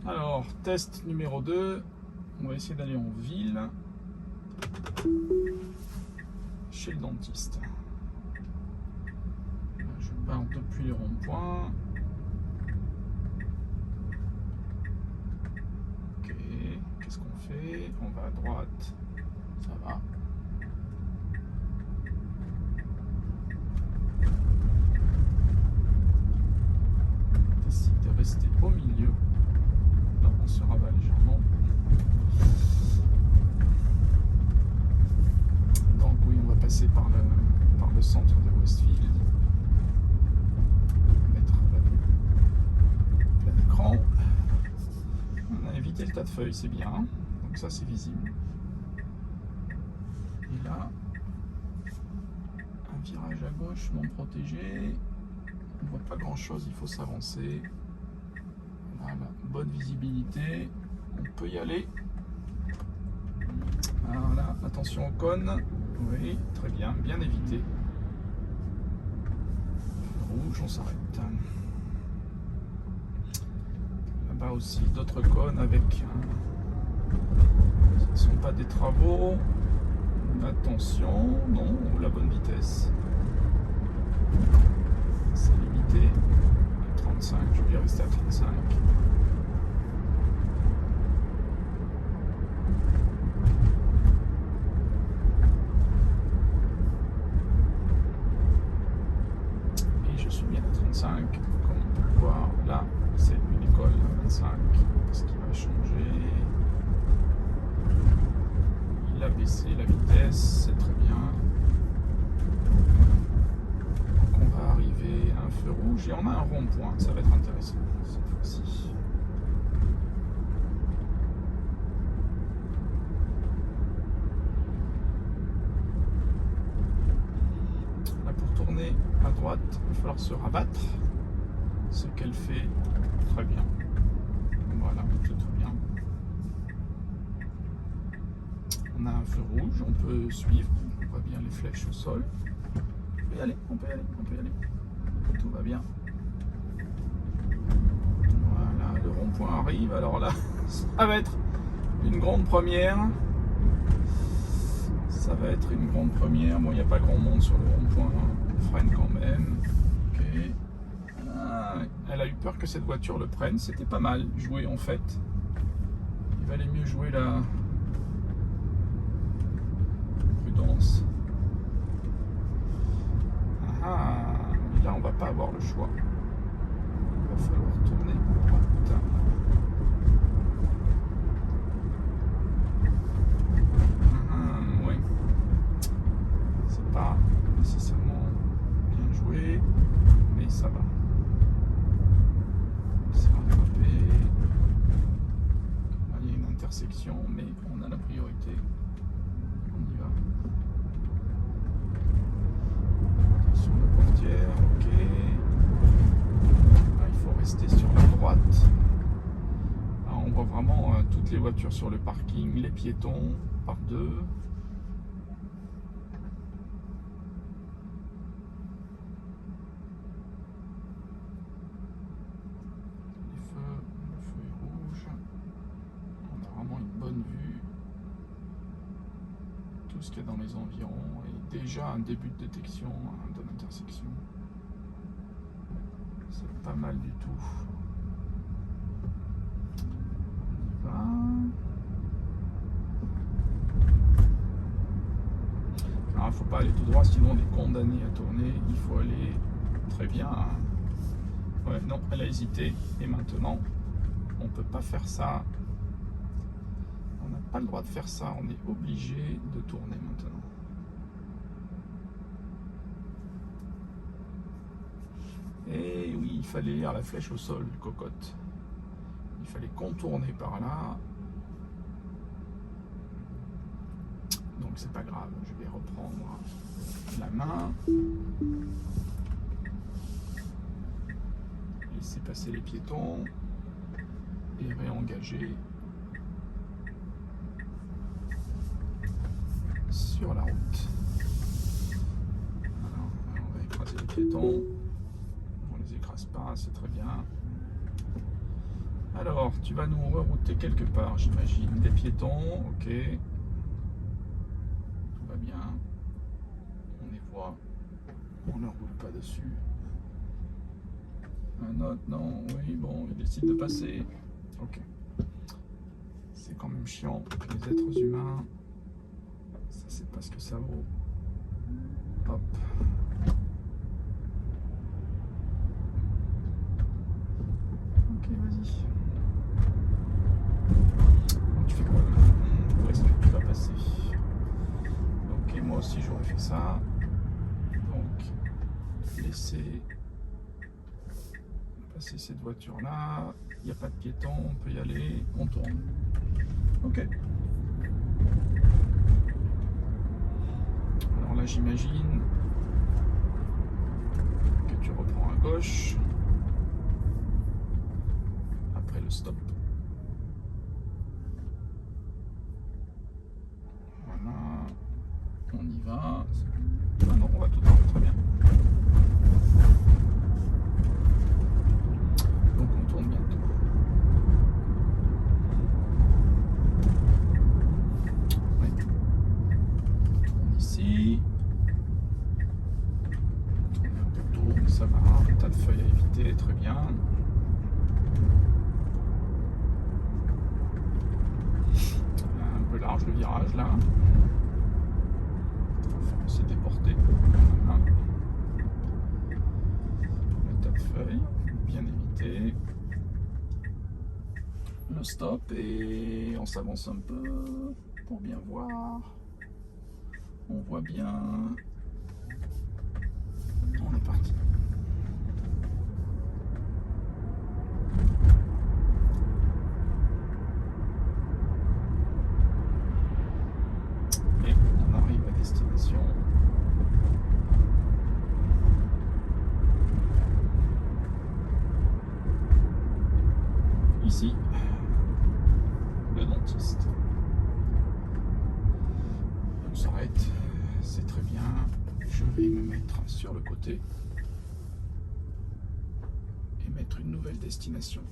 Alors, test numéro 2. On va essayer d'aller en ville. Chez le dentiste. Je pars depuis le rond-point. Ok, qu'est-ce qu'on fait? On va à droite. Ça va. On décide de rester au milieu. Non, on se rabat légèrement. Donc oui, on va passer par le centre de Westfield. Mettre la vue plein écran. On a évité le tas de feuilles, c'est bien. Donc ça, c'est visible. Et là, un virage à gauche, non protégé. On ne voit pas grand chose, il faut s'avancer. Voilà, bonne visibilité. On peut y aller. Alors là, attention aux cônes. Oui, très bien, bien évité. Rouge, on s'arrête. Là-bas aussi, d'autres cônes avec. Ce ne sont pas des travaux. Attention, non, la bonne vitesse. C'est limité à 35, je vais rester à 35. Et je suis bien à 35, comme on peut le voir. Là, c'est une école à 25. Qu'est-ce qui va changer? Il a baissé la vitesse, c'est très bien. Donc on va arriver à un feu rouge et on a un rond-point, ça va être intéressant cette fois-ci. Là, pour tourner à droite, il va falloir se rabattre, ce qu'elle fait très bien. Voilà, c'est tout bien. On a un feu rouge, on peut suivre, on voit bien les flèches au sol. On peut y aller, on peut y aller, on peut y aller. Tout va bien. Voilà, le rond-point arrive. Alors là, ça va être une grande première. Ça va être une grande première. Bon, il n'y a pas grand monde sur le rond-point. On freine quand même. Ok. Ah, elle a eu peur que cette voiture le prenne. C'était pas mal joué en fait. Il valait mieux jouer la prudence. Ah, mais là on va pas avoir le choix. Il va falloir tourner à droite. Oui. C'est pas nécessairement bien joué, mais ça va. C'est rattrapé. Il y a une intersection, mais on a la priorité. On y va. Sur la portière, ok. Là, il faut rester sur la droite. Là, on voit vraiment toutes les voitures sur le parking, les piétons par deux. Le feu est rouge. On a vraiment une bonne vue. Tout ce qu'il y a dans les environs et déjà un début de détection de l'intersection. C'est pas mal du tout. On y va. Alors, il ne faut pas aller tout droit, sinon on est condamné à tourner. Il faut aller très bien. Ouais, non, elle a hésité. Et maintenant, on ne peut pas faire ça. On n'a pas le droit de faire ça. On est obligé de tourner maintenant. Et oui, il fallait lire la flèche au sol, cocotte. Il fallait contourner par là. Donc c'est pas grave, je vais reprendre la main. Laisser passer les piétons. Et réengager sur la route. Alors, on va écraser les piétons. On les écrase pas, c'est très bien. Alors, tu vas nous rerouter quelque part, j'imagine. Des piétons, ok. Tout va bien. On les voit. On ne roule pas dessus. Un autre, non, oui, bon, il décide de passer. Ok. C'est quand même chiant. Les êtres humains, ça, c'est pas ce que ça vaut. Hop. Ok, vas-y. Tu fais quoi là? Où est-ce que tu vas passer? Ok, moi aussi j'aurais fait ça. Donc, laisser passer cette voiture là. Il n'y a pas de piéton, on peut y aller, on tourne. Ok. Alors là, j'imagine que tu reprends à gauche après le stop. Voilà, on y va. Ah non, on va tout droit, très bien. Donc on tourne bientôt. Oui. On tourne ici. On tourne un peu tôt, ça va. Tas de feuilles à éviter, très bien. Un peu large le virage là. On s'est déporté. Voilà. Le tas de feuilles, bien évité. Le stop et on s'avance un peu pour bien voir. On voit bien. On est parti. Et on arrive à destination. Ici, le dentiste. On s'arrête, c'est très bien. Je vais me mettre sur le côté et mettre une nouvelle destination.